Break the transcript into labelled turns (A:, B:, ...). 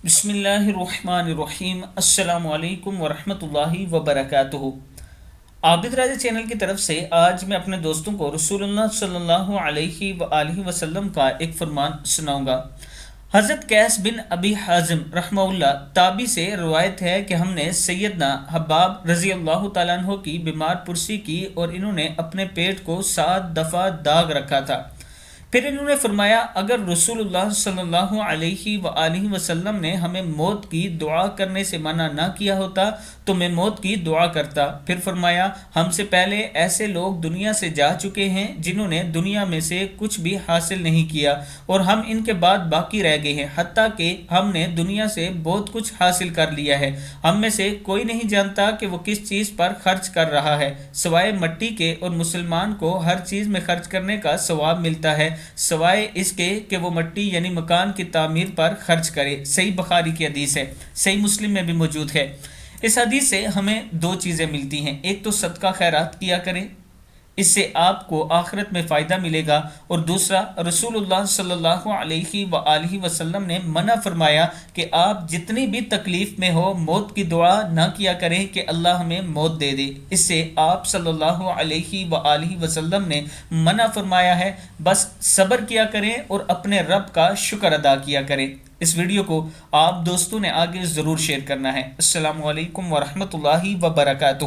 A: بسم اللہ الرحمن الرحیم۔ السلام علیکم ورحمۃ اللہ وبرکاتہ۔ عابد راجہ چینل کی طرف سے آج میں اپنے دوستوں کو رسول اللہ صلی اللہ علیہ وآلہ وسلم کا ایک فرمان سناؤں گا۔ حضرت قیس بن ابی حازم رحمہ اللہ تابعی سے روایت ہے کہ ہم نے سیدنا حباب رضی اللہ تعالیٰ عنہ کی بیمار پرسی کی اور انہوں نے اپنے پیٹ کو 7 دفعہ داغ رکھا تھا۔ پھر انہوں نے فرمایا اگر رسول اللہ صلی اللہ علیہ وآلہ وسلم نے ہمیں موت کی دعا کرنے سے منع نہ کیا ہوتا تو میں موت کی دعا کرتا۔ پھر فرمایا ہم سے پہلے ایسے لوگ دنیا سے جا چکے ہیں جنہوں نے دنیا میں سے کچھ بھی حاصل نہیں کیا اور ہم ان کے بعد باقی رہ گئے ہیں، حتیٰ کہ ہم نے دنیا سے بہت کچھ حاصل کر لیا ہے۔ ہم میں سے کوئی نہیں جانتا کہ وہ کس چیز پر خرچ کر رہا ہے سوائے مٹی کے، اور مسلمان کو ہر چیز میں خرچ کرنے کا ثواب ملتا ہے سوائے اس کے کہ وہ مٹی یعنی مکان کی تعمیر پر خرچ کرے۔ صحیح بخاری کی حدیث ہے، صحیح مسلم میں بھی موجود ہے۔ اس حدیث سے ہمیں 2 چیزیں ملتی ہیں، ایک تو صدقہ خیرات کیا کریں، اس سے آپ کو آخرت میں فائدہ ملے گا، اور دوسرا رسول اللہ صلی اللہ علیہ وآلہ وسلم نے منع فرمایا کہ آپ جتنی بھی تکلیف میں ہو موت کی دعا نہ کیا کریں کہ اللہ ہمیں موت دے دے۔ اس سے آپ صلی اللہ علیہ وآلہ وسلم نے منع فرمایا ہے، بس صبر کیا کریں اور اپنے رب کا شکر ادا کیا کریں۔ اس ویڈیو کو آپ دوستوں نے آگے ضرور شیئر کرنا ہے۔ السلام علیکم ورحمۃ اللہ وبرکاتہ۔